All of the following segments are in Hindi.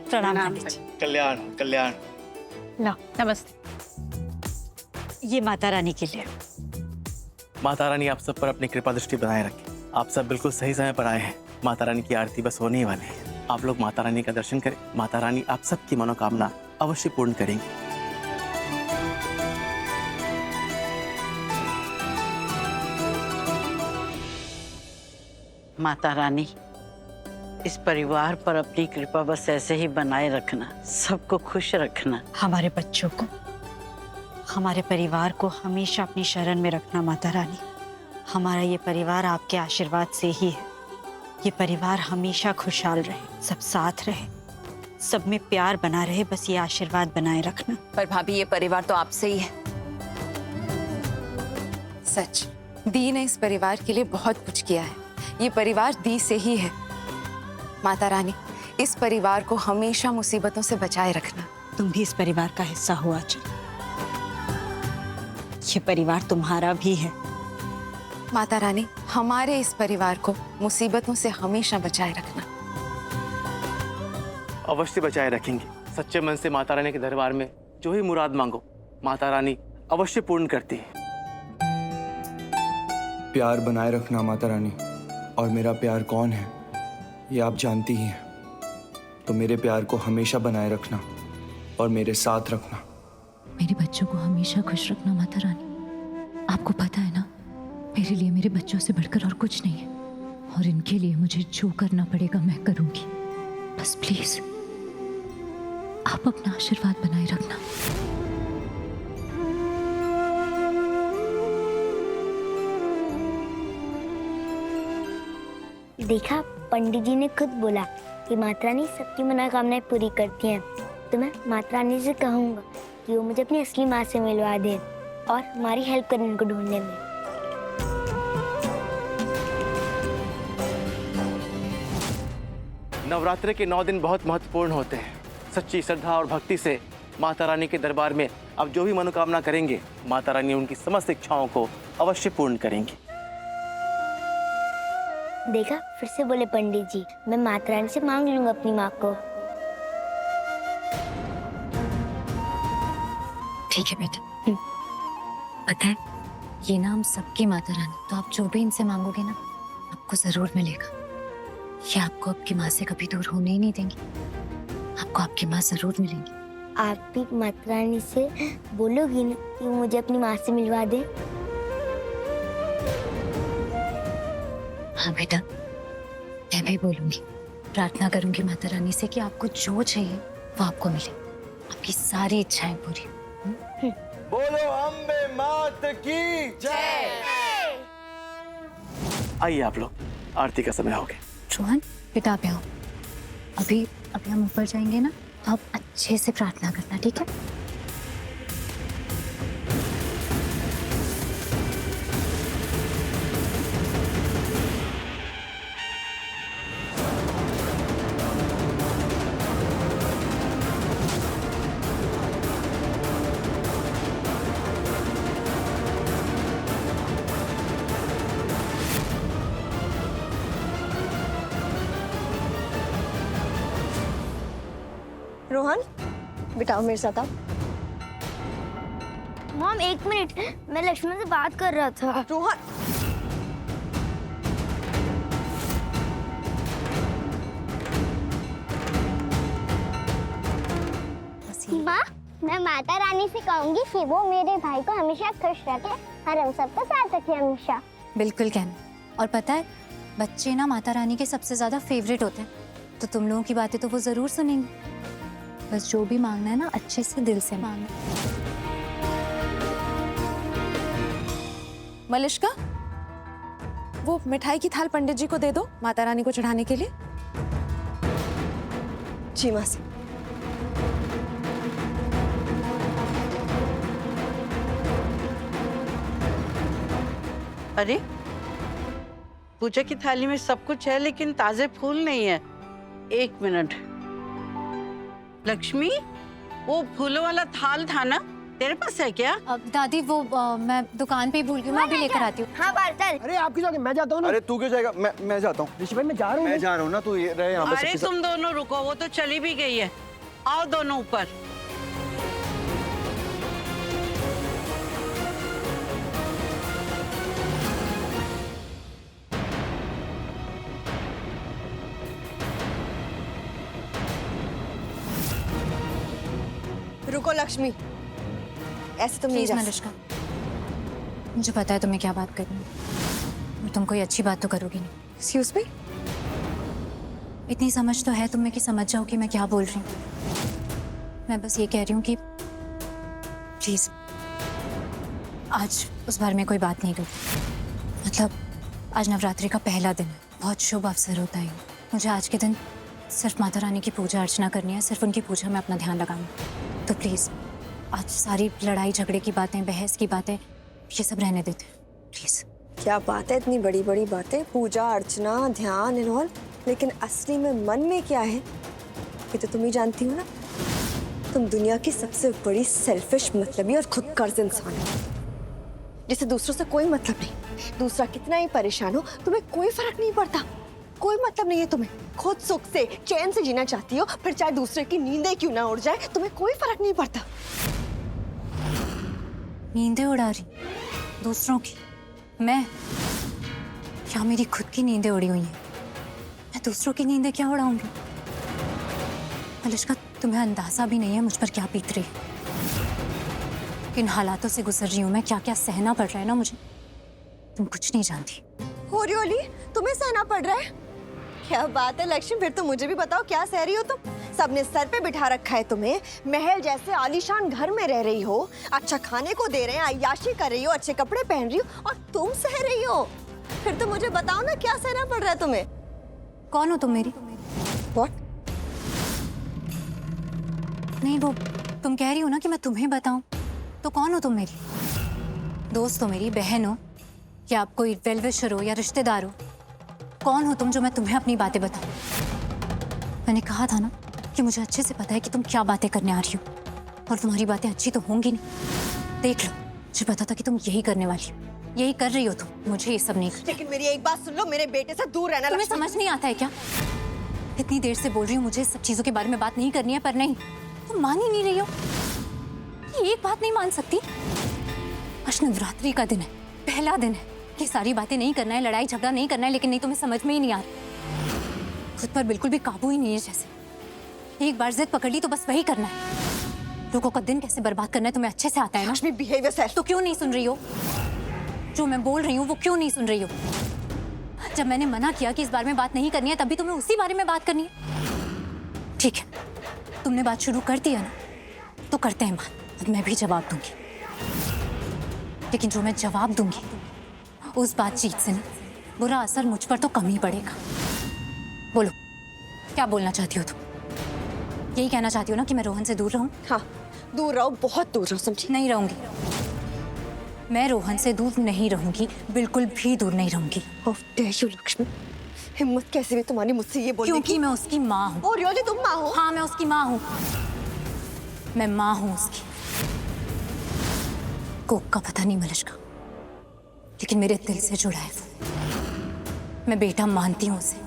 प्रणाम पंडित जी। कल्याण कल्याण। लो नमस्ते। ये माता रानी के लिए। माता रानी आप सब पर अपनी कृपा दृष्टि बनाए रखे। आप सब बिल्कुल सही समय पर आए हैं। माता रानी की आरती बस होने ही वाली है। आप लोग माता रानी का दर्शन करें। माता रानी आप सबकी मनोकामना अवश्य पूर्ण करेंगी। माता रानी, इस परिवार पर अपनी कृपा बस ऐसे ही बनाए रखना, सबको खुश रखना। हमारे बच्चों को, हमारे परिवार को हमेशा अपनी शरण में रखना माता रानी। हमारा ये परिवार आपके आशीर्वाद से ही है। ये परिवार हमेशा खुशहाल रहे, सब साथ रहे, सब में प्यार बना रहे, बस ये आशीर्वाद बनाए रखना। पर भाभी ये परिवार तो आपसे ही है। सच, दी ने इस परिवार के लिए बहुत कुछ किया है। ये परिवार दी से ही है। माता रानी, इस परिवार को हमेशा मुसीबतों से बचाए रखना। तुम भी इस परिवार का हिस्सा हो आंचल। ये परिवार तुम्हारा भी है। माता रानी, हमारे इस परिवार को मुसीबतों से हमेशा बचाए रखना। अवश्य बचाए रखेंगे। सच्चे मन से माता रानी के दरबार में जो ही मुराद मांगो, माता रानी अवश्य पूर्ण करती है। प्यार बनाए रखना माता रानी। और मेरा प्यार कौन है ये आप जानती ही हैं। तो मेरे प्यार को हमेशा बनाए रखना और मेरे साथ रखना। मेरे बच्चों को हमेशा खुश रखना माता रानी। आपको पता है ना, मेरे लिए मेरे बच्चों से बढ़कर और कुछ नहीं है। और इनके लिए मुझे जो करना पड़ेगा मैं करूंगी। बस प्लीज आप अपना आशीर्वाद बनाए रखना। देखा, पंडित जी ने खुद बोला कि माता रानी सबकी मनोकामनाएं पूरी करती हैं। तो मैं माता रानी से कहूँगा कि वो मुझे अपनी असली माँ से मिलवा दे और हमारी हेल्प करें उनको ढूंढने में। नवरात्रि के 9 दिन बहुत महत्वपूर्ण होते हैं। सच्ची श्रद्धा और भक्ति से माता रानी के दरबार में आप जो भी मनोकामना करेंगे, माता रानी उनकी समस्त इच्छाओं को अवश्य पूर्ण करेंगी। देखा, फिर से बोले पंडित जी, मैं माता रानी से मांग लूंगा अपनी माँ को। ठीक है बेटा। पता है, ये नाम सबकी माता रानी, तो आप जो भी इनसे मांगोगे ना, आपको जरूर मिलेगा। ये आपको आपकी माँ से कभी दूर होने ही नहीं देंगी। आपको आपकी माँ जरूर मिलेंगी। आप भी माता रानी से बोलोगी ना कि वो मुझे अपनी माँ से मिलवा दे? हाँ बेटा, मैं भी बोलूंगी, प्रार्थना करूंगी माता रानी से कि आपको जो चाहिए वो आपको मिले, आपकी सारी इच्छाएं पूरी। बोलो अम्बे मात की जय। आइए आप लोग, आरती का समय हो गया। रोहन बेटा, आप आओ। अभी हम ऊपर जाएंगे ना, तो आप अच्छे से प्रार्थना करना, ठीक है? रोहन बेटा, मेरे साथ आओ। मॉम, 1 मिनट, मैं लक्ष्मण से बात कर रहा था। रोहन, माँ, मैं माता रानी से कहूंगी कि वो मेरे भाई को हमेशा खुश रखे और हम सबको साथ रखे हमेशा। बिल्कुल कहना। और पता है, बच्चे ना माता रानी के सबसे ज्यादा फेवरेट होते हैं, तो तुम लोगों की बातें तो वो जरूर सुनेंगे। बस जो भी मांगना है ना, अच्छे से दिल से मांगना। मलिष्का, वो मिठाई की थाल पंडित जी को दे दो माता रानी को चढ़ाने के लिए। जी मासी। अरे, पूजा की थाली में सब कुछ है लेकिन ताजे फूल नहीं है। 1 मिनट। लक्ष्मी, वो फूलों वाला थाल था ना, तेरे पास है क्या? दादी वो मैं दुकान पे ही भूल गई, मैं अभी लेकर आती हूँ। हाँ बार चल। अरे आप क्यों जाओगे? मैं जाता हूँ ना। अरे तू क्यों जाएगा? मैं जाता हूँ। ऋषि भाई मैं जा रहा हूँ। मैं जा रहा हूँ ना, तू रहे यहाँ पे अरे सबके साथ। तुम दोनों रुको, वो तो चली भी गई है। आओ दोनों ऊपर। रुको लक्ष्मी, ऐसे तुम नहीं प्लीज जा मनुष्का, मुझे पता है तुम्हें क्या बात करनी है और तुम कोई अच्छी बात तो करोगी नहीं। Excuse me. इतनी समझ तो है तुम्हें कि समझ जाओ कि मैं क्या बोल रही हूँ। मैं बस ये कह रही हूँ कि प्लीज आज उस बारे में कोई बात नहीं करो। मतलब आज नवरात्रि का पहला दिन है, बहुत शुभ अवसर होता है। मुझे आज के दिन सिर्फ माता रानी की पूजा अर्चना करनी है, सिर्फ उनकी पूजा में अपना ध्यान लगाना। तो प्लीज आज सारी लड़ाई झगड़े की बातें, बहस की बातें, ये सब रहने देते प्लीज। क्या बात है, इतनी बड़ी बड़ी बातें, पूजा अर्चना ध्यान एंड ऑल, लेकिन असली में मन में क्या है ये तो तुम ही जानती हो ना। तुम दुनिया की सबसे बड़ी सेल्फिश, मतलबी और खुदगर्ज इंसान हो, जिसे दूसरों से कोई मतलब नहीं। दूसरा कितना ही परेशान हो तुम्हें कोई फर्क नहीं पड़ता, कोई मतलब नहीं है तुम्हें। खुद सुख से चैन से जीना चाहती हो, फिर चाहे दूसरे की नींदें क्यों ना उड़ जाए तुम्हें कोई फर्क नहीं पड़ता। नींदें उड़ा रही दूसरों की? मैं क्या मेरी खुद की नींदें उड़ी हुई हैं? मैं दूसरों की नींदें क्या उड़ाऊंगी? मलिश्का, तुम्हें अंदाजा भी नहीं है मुझ पर क्या बीत रही है, किन हालातों से गुजर रही हूँ मैं, क्या क्या सहना पड़ रहा है ना मुझे, तुम कुछ नहीं जानती। हो रियोली तुम्हें सहना पड़ रहा है? क्या बात है लक्ष्मी, फिर तो मुझे भी बताओ क्या सह रही हो तुम? सबने सर पे बिठा रखा है तुम्हें, महल जैसे आलीशान घर में रह रही हो, अच्छा खाने को दे रहे हैं, अय्याशी कर रही हो, अच्छे कपड़े पहन रही हो, और तुम सह रही हो? फिर तो मुझे बताओ ना क्या सहना पड़ रहा है तुम्हें? कौन हो तुम मेरी? What? नहीं, वो तुम कह रही हो ना कि मैं तुम्हें बताऊं, तो कौन हो तुम मेरी? दोस्त हो मेरी, बहन हो, या आप कोई वेल विशर हो या रिश्तेदार हो? कौन हो तुम जो मैं तुम्हें अपनी बातें बताऊं? मैंने कहा था ना कि मुझे अच्छे से पता है कि तुम क्या बातें करने आ रही हो, और तुम्हारी बातें अच्छी तो होंगी नहीं। देख लो, मुझे पता था कि तुम यही करने वाली हो, यही कर रही हो तुम। मुझे ये सब नहीं करना। लेकिन मेरी एक बात सुन लो, मेरे बेटे से दूर रहना। तुम्हें समझ नहीं आता है क्या? इतनी देर से बोल रही हूँ मुझे इस सब चीजों के बारे में बात नहीं करनी है, पर नहीं, तुम मान ही नहीं रही हो। ये एक बात नहीं मान सकती। आज नवरात्रि का दिन है, पहला दिन है, ये सारी बातें नहीं करना है, लड़ाई झगड़ा नहीं करना है, लेकिन नहीं, तुम्हें समझ में ही नहीं आ रहा। खुद पर बिल्कुल भी काबू ही नहीं है। जैसे एक बार जिद पकड़ ली तो बस वही करना है। लोगों का दिन कैसे बर्बाद करना है तुम्हें अच्छे से आता है ना। Lakshmi behaviour self. तो क्यों नहीं सुन रही हो? जो मैं बोल रही हूँ वो क्यों नहीं सुन रही हो? जब मैंने मना किया कि इस बारे में बात नहीं करनी है, तभी तुम्हें उसी बारे में बात करनी है। ठीक है, तुमने बात शुरू कर दिया ना, तो करते हैं बात। अब मैं भी जवाब दूंगी, लेकिन जो मैं जवाब दूंगी उस बातचीत से ना बुरा असर मुझ पर तो कम ही पड़ेगा। बोलो, क्या बोलना चाहती हो तुम? यही कहना चाहती हो ना कि मैं रोहन से दूर रहूं? हाँ, दूर रहो, बहुत दूर रहो, समझी? नहीं रहूंगी, मैं रोहन से दूर नहीं रहूंगी, बिल्कुल भी दूर नहीं रहूंगी। How dare you, Lakshmi? हिम्मत कैसे भी तुम्हारी मुझसे ये बोलने क्योंकि की? मैं उसकी माँ हूँ। और रियोली तुम माँ हो? हाँ, मैं उसकी माँ हूँ, मैं माँ हूँ उसकी। कोक का पता नहीं मलिश्का, लेकिन मेरे दिल से जुड़ा है वो। मैं बेटा मानती हूँ उसे,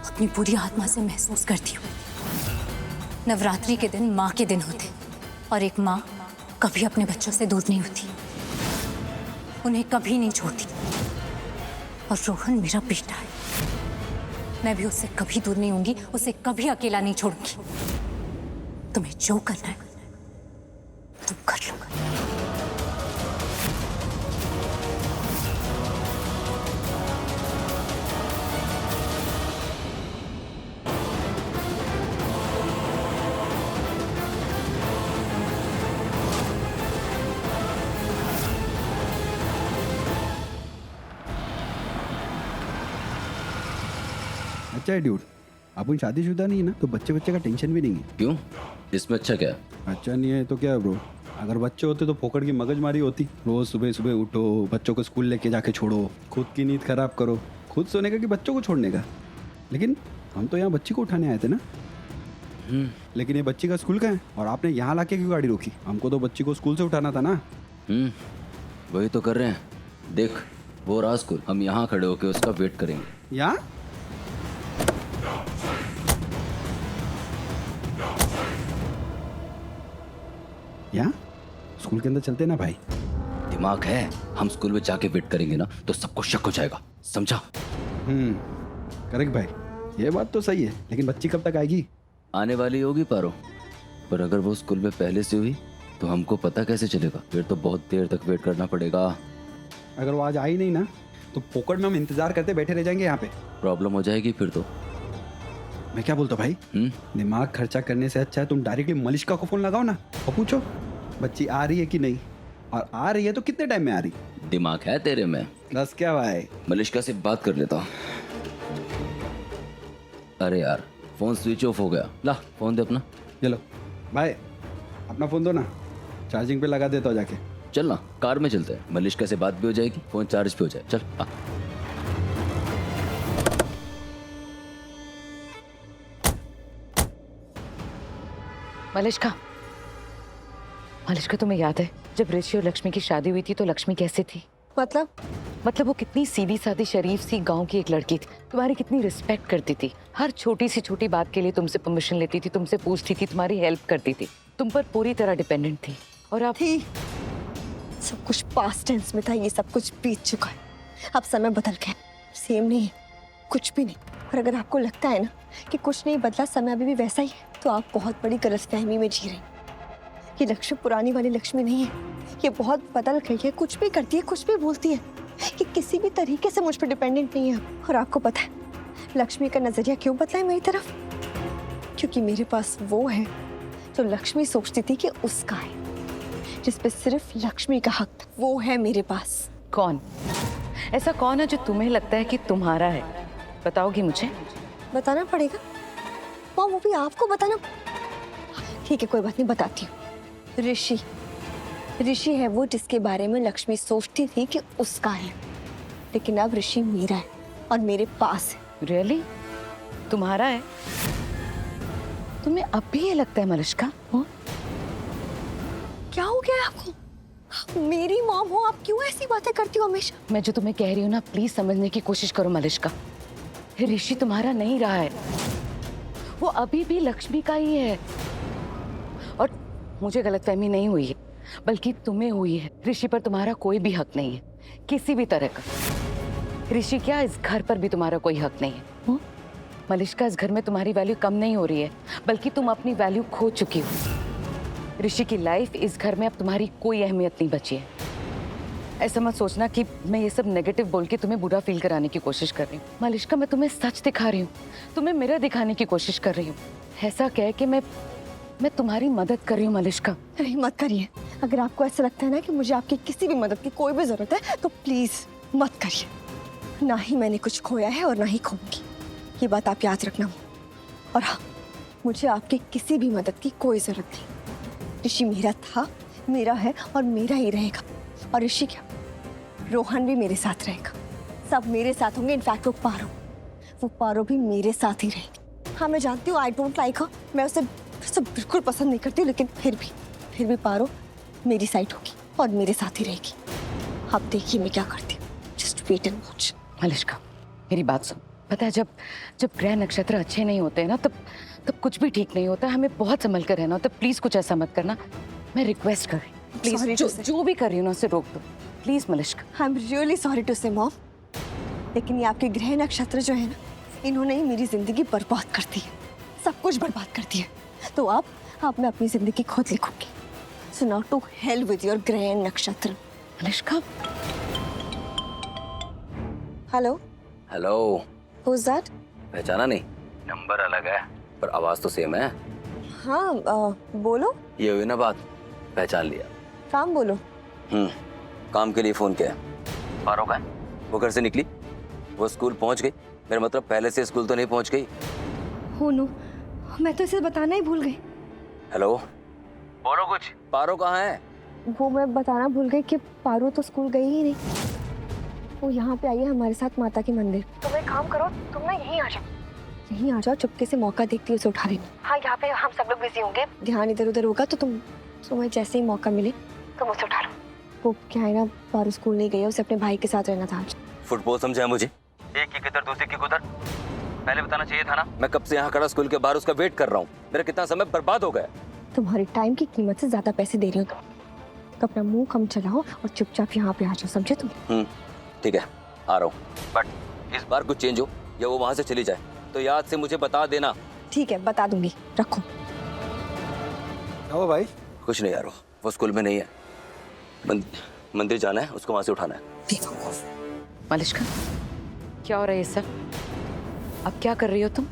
अपनी पूरी आत्मा से महसूस करती हूँ। नवरात्रि के दिन माँ के दिन होते, और एक माँ कभी अपने बच्चों से दूर नहीं होती, उन्हें कभी नहीं छोड़ती। और रोहन मेरा बेटा है, मैं भी उससे कभी दूर नहीं होंगी, उसे कभी अकेला नहीं छोड़ूंगी। तुम्हें जो करना है तुम कर लो। अच्छा है ड्यूड, अपन शादीशुदा नहीं है ना, तो बच्चे बच्चे का टेंशन भी नहीं है। क्यों? इसमें अच्छा क्या? अच्छा नहीं है तो क्या है ब्रो, अगर बच्चे होते तो फोकट की मगजमारी होती। रोज सुबह सुबह उठो, बच्चों को स्कूल लेके जाके छोड़ो, खुद की नींद खराब करो, खुद सोने का कि बच्चों को छोड़ने का। लेकिन हम तो यहाँ बच्ची को उठाने आए थे ना। लेकिन ये बच्ची का स्कूल का है और आपने यहाँ लाके क्यों गाड़ी रोकी? हमको तो बच्ची को स्कूल से उठाना था ना। वही तो कर रहे हैं। देख वो रहा स्कूल, हम यहाँ खड़े होके उसका वेट करेंगे। यहाँ यहाँ स्कूल के अंदर चलते हैं ना भाई। दिमाग है, हम स्कूल में जाके वेट करेंगे ना तो सबको शक हो जाएगा, समझा? करेक्ट भाई, ये बात तो सही है, लेकिन बच्ची कब तक आएगी? आने वाली होगी पारो, पर अगर वो स्कूल में पहले से हुई तो हमको पता कैसे चलेगा? फिर तो बहुत देर तक वेट करना पड़ेगा। अगर वो आज आई नहीं ना तो फोकट में हम इंतजार करते बैठे रह जाएंगे यहाँ पे। प्रॉब्लम हो जाएगी फिर तो। मैं क्या बोलता भाई, दिमाग खर्चा करने से अच्छा है तुम डायरेक्टली मलिष्का को फोन लगाओ ना और पूछो बच्ची आ रही है कि नहीं, और आ रही है तो कितने टाइम में आ रही। दिमाग है तेरे में। बस क्या भाई, मलिष्का से बात कर लेता हूँ। अरे यार फोन स्विच ऑफ हो गया, ला फोन दे अपना। चलो भाई अपना फोन दो ना, चार्जिंग पे लगा देता हूँ जाके। चल ना, कार में चलते हैं, मलिष्का से बात भी हो जाएगी, फोन चार्ज पे हो जाए। चल आ। मलिष्का, मलिष्का तुम्हें याद है जब ऋषि और लक्ष्मी की शादी हुई थी तो लक्ष्मी कैसे थी? मतलब वो कितनी सीधी सादी शरीफ सी गांव की एक लड़की थी, तुम्हारी कितनी रिस्पेक्ट करती थी, हर छोटी सी छोटी बात के लिए तुमसे परमिशन लेती थी, तुमसे पूछती थी, तुम्हारी हेल्प करती थी, तुम पर पूरी तरह डिपेंडेंट थी। और अब थी, सब कुछ पास्ट टेंस में था, ये सब कुछ बीत चुका है, अब समय बदल गया, सेम नहीं है, कुछ भी नहीं। और अगर आपको लगता है ना कि कुछ नहीं बदला, समय अभी भी वैसा ही है, तो आप बहुत बड़ी गलतफहमी में जी रहे हैं। ये लक्ष्मी पुरानी वाली लक्ष्मी नहीं है, ये बहुत बदल गई है, कुछ भी करती है, कुछ भी बोलती है, कि किसी भी तरीके से मुझ पर डिपेंडेंट नहीं है। और आपको पता है लक्ष्मी का नजरिया क्यों बदला है मेरी तरफ? क्योंकि मेरे पास वो है जो लक्ष्मी सोचती थी कि उसका है, जिस पे सिर्फ लक्ष्मी का हक था, वो है मेरे पास। कौन ऐसा कौन है जो तुम्हें लगता है कि तुम्हारा है? बताओगी मुझे? बताना पड़ेगा माँ, वो भी आपको बताना। ठीक है कोई बात नहीं, बताती हूँ। ऋषि, ऋषि है वो जिसके बारे में लक्ष्मी सोचती थी कि उसका है, लेकिन अब ऋषि मेरा है और मेरे पास है। रियली? तुम्हारा है? तुम्हें अब भी ये लगता है मलिष्का? क्या हो गया है आपको? मेरी मॉम हो आप, क्यों ऐसी बातें करती हो हमेशा? मैं जो तुम्हें कह रही हूँ ना, प्लीज समझने की कोशिश करो मलिष्का। ऋषि तुम्हारा नहीं रहा है, वो अभी भी लक्ष्मी का ही है। और मुझे गलतफहमी नहीं हुई है, बल्कि तुम्हें हुई है। ऋषि पर तुम्हारा कोई भी हक नहीं है, किसी भी तरह का। ऋषि क्या, इस घर पर भी तुम्हारा कोई हक नहीं है। मलिष्का, इस घर में तुम्हारी वैल्यू कम नहीं हो रही है, बल्कि तुम अपनी वैल्यू खो चुकी हो। ऋषि की लाइफ इस घर में अब तुम्हारी कोई अहमियत नहीं बची है। ऐसा मत सोचना कि मैं ये सब नेगेटिव बोल के तुम्हें बुरा फील कराने की कोशिश कर रही हूँ। मलिष्का, मैं तुम्हें सच दिखा रही हूँ, तुम्हें मिरर दिखाने की कोशिश कर रही हूँ। ऐसा कह के मैं तुम्हारी मदद कर रही हूँ मलिष्का। नहीं मत करिए, अगर आपको ऐसा लगता है ना कि मुझे आपकी किसी भी मदद की कोई भी जरूरत है तो प्लीज मत करिए। ना ही मैंने कुछ खोया है और ना ही खोऊंगी, ये बात आप याद रखना। और हाँ, मुझे आपकी किसी भी मदद की कोई जरूरत नहीं। ऋषि मेरा था, मेरा है और मेरा ही रहेगा। और ऋषि क्या, रोहन भी मेरे साथ रहेगा, सब मेरे साथ होंगे। इनफैक्ट वो पारो भी मेरे साथ ही रहेगी। हाँ मैं जानती हूँ आई डोंट लाइक हर, मैं उसे बिल्कुल पसंद नहीं करती हूँ, लेकिन फिर भी पारो मेरी साइड होगी और मेरे साथ ही रहेगी। आप देखिए मैं क्या करती हूँ, just wait and watch. Malishka मेरी बात सुन, पता है जब ग्रह नक्षत्र अच्छे नहीं होते हैं ना, तब कुछ भी ठीक नहीं होता। हमें बहुत संभल कर रहना होता है। प्लीज कुछ ऐसा मत करना, मैं रिक्वेस्ट कर रही हूँ। प्लीज जो भी कर रही हूँ ना उसे रोक दो please Malishka. I am really sorry to say mom, लेकिन ये आपके ग्रह नक्षत्र जो है ना, इन्होंने ही मेरी जिंदगी बर्बाद कर दी है, सब कुछ बर्बाद कर दिया। तो अब मैं अपनी जिंदगी खुद लिखूंगी। So now to hell with your ग्रह नक्षत्र। Malishka. Hello hello, who is that? पहचाना नहीं? नंबर अलग है पर आवाज तो सेम है। हाँ बोलो। ये हुई ना बात, पहचान लिया। काम बोलो। काम के लिए फोन किया। पारो का वो घर से निकली, वो स्कूल पहुंच गई। मेरा मतलब पहले से स्कूल तो नहीं पहुंच गई। हो नो, मैं तो इसे बताना ही भूल गई। हेलो, बोलो कुछ। पारो कहाँ है? वो मैं बताना भूल गई कि पारो तो स्कूल गई ही नहीं, वो यहाँ पे आई है हमारे साथ माता के मंदिर। तुम एक काम करो, तुम ना यहीं आ जाओ, यहीं आ जाओ, चुपके से मौका देखती उसे उठा लेना। हाँ, यहाँ पे हम सब लोग बिजी होंगे, ध्यान इधर उधर होगा तो तुम्हें जैसे ही मौका मिले तुम उसे उठा लो। वो क्या है ना, पारू स्कूल नहीं गई है, उसे अपने भाई के साथ रहना था आज। फुटबॉल समझा मुझे, एक की किधर दूसरे की उधर, पहले बताना चाहिए था ना। मैं कब से यहाँ खड़ा स्कूल के बाहर उसका वेट कर रहा हूँ, मेरा कितना समय बर्बाद हो गया। तुम्हारे टाइम की कीमत से ज्यादा पैसे दे रही हूँ तो अपना मुंह कम चलाओ और चुपचाप यहाँ पे आ जाओ, समझे तुम? ठीक है, आ रहा हूँ, बट इस बार कुछ चेंज हो या वो वहां से चली जाए तो याद से मुझे बता देना। ठीक है, बता दूंगी, रखो। आओ भाई। कुछ नहीं यार, वो स्कूल में नहीं है, मंदिर जाना है, उसको वहां से उठाना है। मलिश्का, क्या हो रहा है ये सब? अब क्या कर रही हो तुम?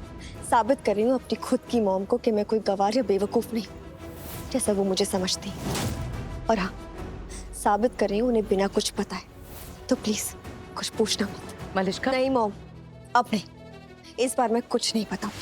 साबित कर रही हूँ अपनी खुद की मॉम को कि मैं कोई गवार या बेवकूफ नहीं, जैसा वो मुझे समझती। और हाँ, साबित कर रही हूँ उन्हें बिना कुछ पता है, तो प्लीज कुछ पूछना मत। मलिश्का, नहीं मॉम, अब नहीं, इस बार मैं कुछ नहीं बताऊँ।